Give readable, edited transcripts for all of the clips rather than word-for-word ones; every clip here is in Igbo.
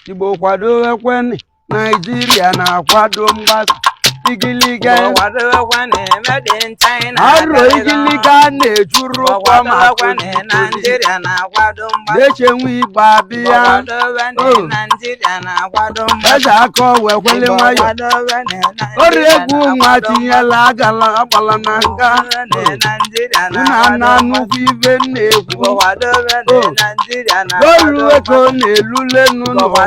Igbo kwadowekweni Nigeria na-akwado mgbasa igiliga aro igiliga na-ejuru ụkwụ maka na-echenwe igbo abịa eze aka wekwele nwayọ ọrụ egwu nwa tinyela agbala na nga na nnukwu ibe na-ekwu n'olu ego na-elulenu n'ụwa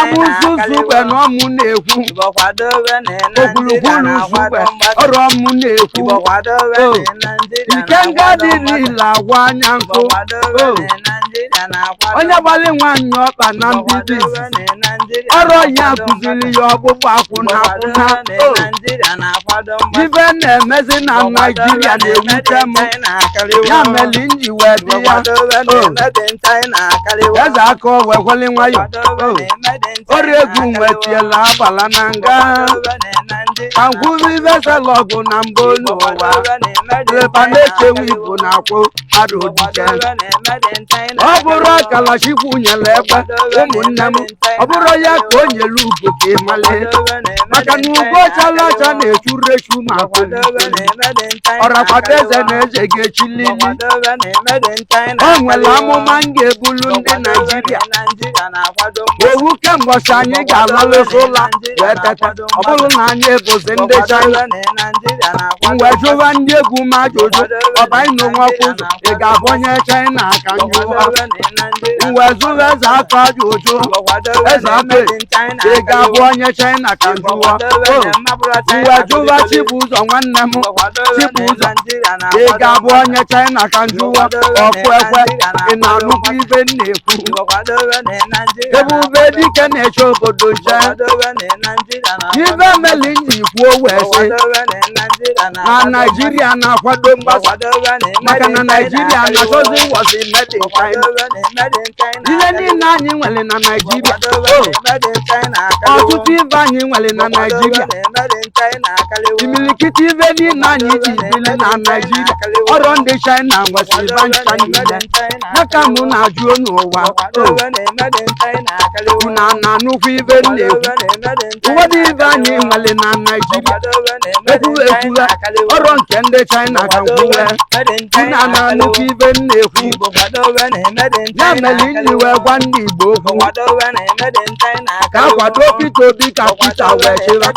amụsụsụ kwe na ọmụ na-ekwu okwulukwulu sukwe ọrụ ọmụ na-ekwu ikenga dịrịla agwa anya nkụ onye gbalị nwanyị ọkpa na mbibi ọrụ ya kụziri ya ọgbụgba akwụna akwụna ibe na-emezi na Naịjirịa na-ewute m ya meli nji wee dị ya eze aka wekweli nwayọ ọrụ egwu nwetiela agbala na nga ankwụzi veselọgụ na mbụ n'ụwa leba na-echewu igbo na-akwụ mmadụ dike ọ bụrụ Kalachukwu nyere egbe ụmụnne m ọ bụrụ ya ka o nyere ugo ka ịmali maka na ugo chala acha na-echuru echu ma ọrakwado eze na eze ga-echilili o nwere amụma m ga-ebulu ndị Naịjirịa ewu kemgbochi anyị ga-alalụsụla wee tete ọ bụrụ na anyị ebuzi ndị China mgbe jụwa ndị egwu m ajụjụ ọbanyị n'onwe ọkụzụ ị ga-abụ onye China ka njụwa mgbe jụwa eze aka ajụjụ eze aka ị ga-abụ onye China ka njụwa mgbe jụwa Chibụzọ nwanne m Chibụzọ ị ga-abụ onye China ka njụwa ọkụ ekwe ị na-anụkwu ibe na-ekwu Ebube Dike na-eche obodo nche ibe meli nji kwuo wee sị na Naịjirịa na-akwado mgbasa maka na Naịjirịa na-achọzi ụwọzi made in China ihe niile anyị nwere na Naịjirịa ọtụtụ ibe anyị nwere na Naịjirịa imilikiti ibe niile anyị ji bili na Naịjirịa ọrụ ndị China nwesịrị bancha niile maka mụ na-ajụ n'ụwa na nnukwu ibe na-ekwu ụfọdụ ibe anyị nwere na Naịjirịa ekwughị ọrụ nke ndị China ka nkwuwe na nnukwu ibe na-ekwu ya mere iji wee gwa ndị Igbo okwu ka akwado Peter Obi ka Peter wee chịrị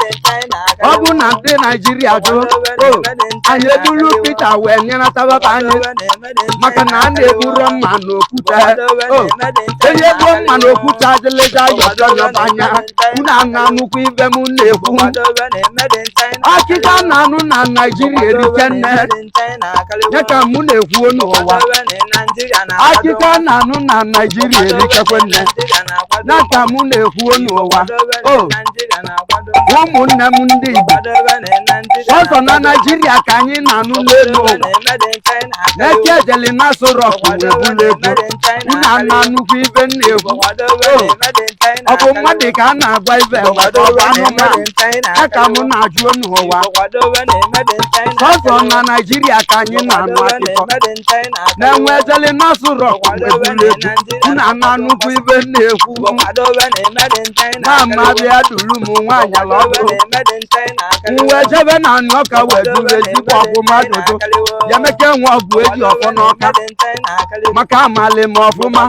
ọ bụ na ndị Naịjirịa jụ anyị eburu Peter wee nyerataba anyị maka na a na-eburu mma n'okwute onye gbuo mma n'okwute adịlịga yọjọnyọbanya na nnukwu ibe m na-ekwu akịka na-anụ na Naịjirịa erike nne ya ka mụ na-ekwu n'ụwa akịka na-anụ na Naịjirịa erikekwe nne ya ka mụ na-ekwu n'ụwa ụmụnne m ndị Igbo ọsọ na Naịjirịa ka anyị na-anụ n'elu ụwa na-eke ejeli na-asụ rọkụ wee bulu ego na nnukwu ibe na-ekwu ọ bụ mmadụ ka a na-agwa ibe ọ bụ anụmanụ ya ka mụ na-ajụ n'ụwa ọsọ na Naịjirịa ka anyị na-anụ akụkọ na-enwe ejeli na-asụ rọkụ wee bulu ego na nnukwu ibe na-ekwu na bịa duru m nwaanyị ala ọgụ mgbe jebe na Ọka wee duru ezigbo ọfụma ya meke nwe ọgụ eji ọfọ n'Ọka maka amali m ọfụma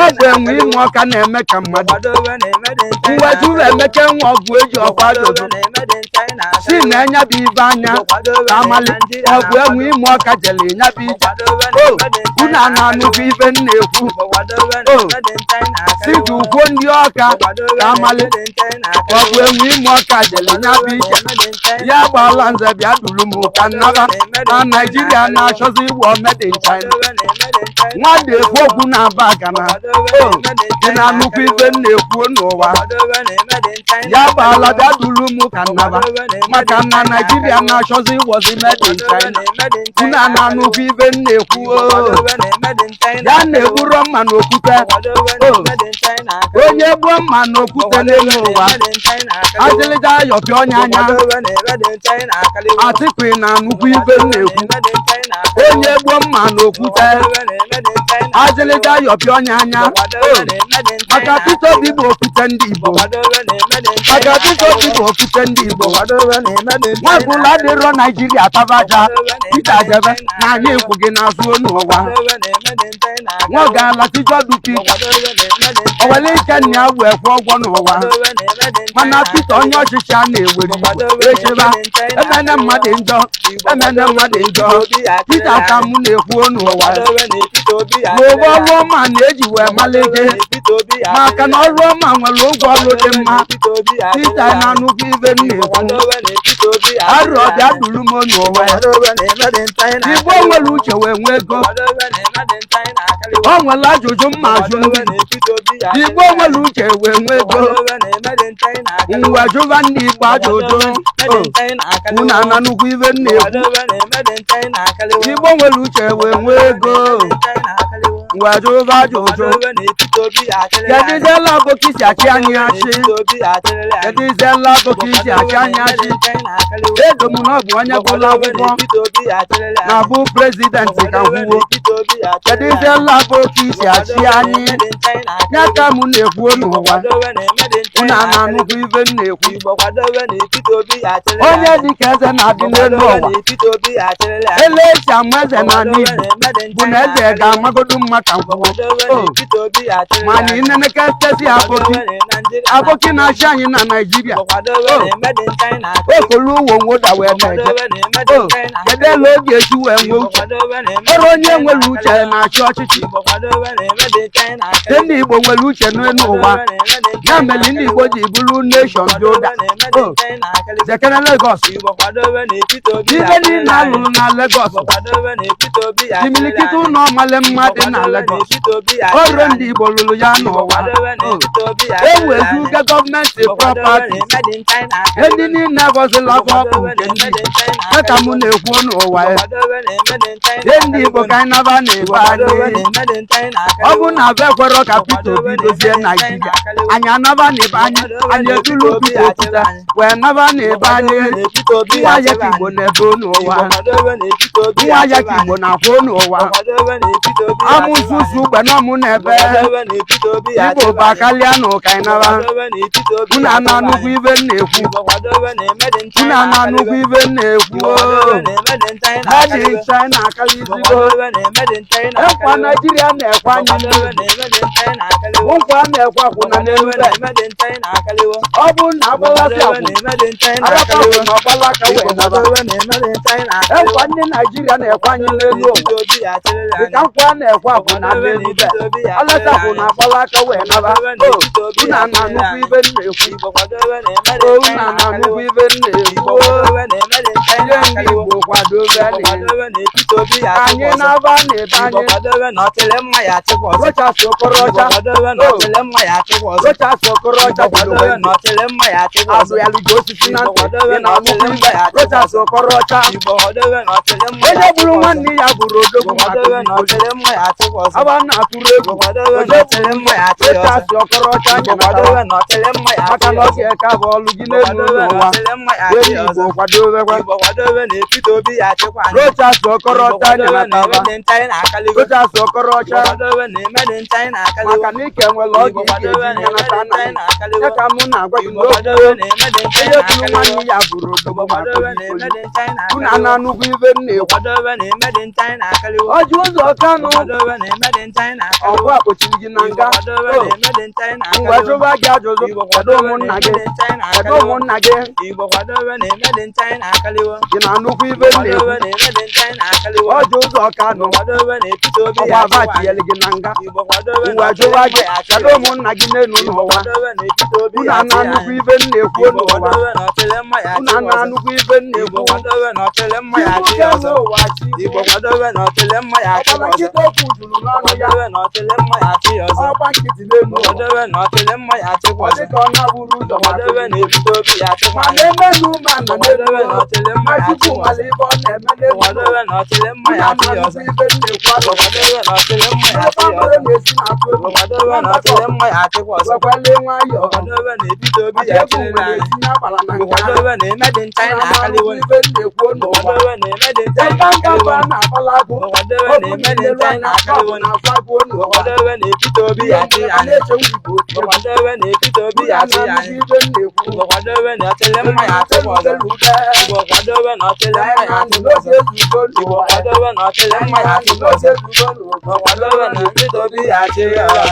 ọgụ enwe ịmụ Ọka na-eme ka mmadụ mgbe juru emeke nwe ọgụ eji ọfọ ajụjụ si na-enye bụ ibe anya ka amali ọgụ enwe ịmụ Ọka jele nya bụ ije unu a na-anụkwu ibe m na-ekwu si ji ukwu ndị Ọka ka amali ọgụ enwe ịmụ Ọka jele nya bụ ije ya gbaala nze bịa duru m ka nnaba na Naịjirịa na-achọzi iwu made in China nwadị ekwu okwu na-aba agana dị na nnukwu ibe m na-ekwu n'ụwa ya gbaala bịa duru m ka nnaba maka na Naịjirịa na-achọzi iwozi made in China na nnukwu ibe m na-ekwu ya na-egburo mma n'okwute onye gbuo mma n'okwute n'elu ụwa adịlịga ayọpịa onye anya Atiku na nnukwu ibe m na-ekwu onye gbuo mma n'okwute azịlịga yọpịa onye anya maka Peter Obi bụ okwute ndị Igbo maka Peter Obi bụ okwute ndị Igbo nwebụla dịrọ Naijiria tabaja Peter Ajebe na anyị ekwu gị n'azụ n'ụwa nwa gaala tijodu Peter owele ike nna ya wee kwụ ụgwọ n'ụwa mana Peter onye ọchịchị a na-ewere Igbo echeba emene mmadụ njọ Peter ka mụ na-ekwu n'ụwa n'ụwa ọrụ ọma na-eji wee malite maka na ọrụ ọma nwere ụgwọ ọrụ dị mma Peter na nnukwu ibe na-ekwu arụ ọbịa duru m n'ụwa Igbo nwere uche wee nwee ego o nwere ajụjụ mma ajụ Igbo nwere uche wee nwee ego mgbe jụba ndị Igbo ajụjụ unu ana nnukwu ibe na-ekwu Igbo nwere uche wee nwee ego mgbe jụba ajụjụ kedụziela bụ ka isi achị anyị achị kedụziela bụ ka isi achị anyị achị edo m na ọ bụ onye gụrụ akwụkwọ na bụ prezidenti ka kwuo kedụziela bụ ka isi achị anyị ya ka m na-ekwu n'ụwa unu ana nnukwu ibe na-ekwu onye dịka eze na-adị n'elu ụwa ele esi ama eze n'ala Igbo bụ na eze ga-amagodu mma ka nkwuo ma anyị neneka stesi abụkị na-achị anyị na Naijiria okolu uwe nwoda wee na-eje kedu ele oge esi wee nwee uche ọrụ onye nwere uche na-achị ọchịchị ndị Igbo nwere uche n'elu ụwa ya mere ndị Igbo ji bụrụ nation builder Jekene Lagos ibe niile alụrụ na Lagos imilikite ụlọ ọmale mmadụ na Lagos ọrụ ndị Igbo lụrụ ya n'ụwa ewezuga gọọmenti prọpati ndị niile bọzila ọkụ nke ndị dịka m na-ekwu n'ụwa ndị Igbo ka anyị naba na-ebe anyị ọ bụ na be kwere ka Peter Obi dozie Naijiria anyị anaba na-ebe anyị edulu Peter Okwute wee naba na-ebe anyị nwa ya ka Igbo na-ebe n'ụwa nwa ya ka Igbo na-akwụ n'ụwa amụsusu ugbe na ọmụ na-ebe Igbo bakalịa na ụka anyị naba unu ana nnukwu ibe na-ekwu unu ana nnukwu ibe na-ekwu made in China akarị izigo ekwa Naijiria na-ekwe anyị nkwa na-ekwe akwụna n'elu ọ bụ na agbalasị akwụ arapapụ na ọgbalaka wee naba ekwa ndị Naijiria na-ekwe anyị n'elu ụwa dịka nkwa na-ekwe akwụna n'elu be alasapụ na agbalaka wee naba unu ana nnukwu ibe na-ekwu unu ana nnukwu ibe na-ekwu ihe ndị Igbo kwadobe anyị na-aba na-ebe anyị rochasị Okorocha rochasị Okorocha azụ ya lụgo osisi na ntị na ọmụmụ ibe rochasị Okorocha onye gburu nwanne ya bụrụ odogwu aba na-atụrụ egwu rochasị Okorocha maka na ọ ga-eke bụ ọlụ gị n'elu ụwa enyi Igbo kwadobekwa rochasị Okorocha nyelataba rochasị Okorocha maka na ike nwere oge ị ga-eji nyenata na ya ka mụ na-agwa gị n'okwu onye kwuru nwanne ya bụrụ odogwu unu ana nnukwu ibe na-ekwu ọjị ụzọ Kanụ ọgụ akpochiri gị na nga mgbe jụba gị ajụjụ kedu ụmụnna gị gị na nnukwu ibe na-ekwu ọjị ụzọ Kanụ ọgba abatinyere gị na nga mgbe jụba gị kedu ụmụnna gị n'elu n'ụwa unu ana nnukwu ibe na-ekwu n'ụwa unu ana nnukwu ibe na-ekwu ọgbakịta okwu juru n'ọnụ ya ọgba nkịtị n'elu ọ dịka ọ na-abụrụ ụzọ ma na-eme n'ume ana n'elu mma ya chukwu mara ibe ọ na-eme ụfọdụwe na ọchịrị mma ya chi ọzọ ibe na-ekwu alụ ụfọdụwe na ọchịrị mma ya chi ebe ọzọ na-esi na atụ egwu ụfọdụwe na ọchịrị mma ya achịkwa ọzọ wekwale nwayọ ụfọdụwe na ebido obi maka ya egwu chịrị nwere n'anya etinye agbara na nke ahụ ụfọdụwe na eme dị ncha na akaliwo ibe na-ekwu n'ụwa ụfọdụwe na eme dị ncha na ebe ngagụ akaliwo a na-akpala agụ ụfọdụwe na eme dị ncha na akaliwo na-agwagwo n'ụwa ụfọdụwe na ebido obi ya chi anya na-eche nwigbo otu ụfọdụwe na ebido obi ya chi anya ibe na-ekwu ụfọdụwe na ọchịrị mma ya achịkwa ọzọ ụfọdụwe na ọchịrị mma ya achịkwa ọzọ ụfọdụwe na ọchịrị mma ya achịkwa ọzọ ụfọdụwe na ebido obi ya chi ọzọ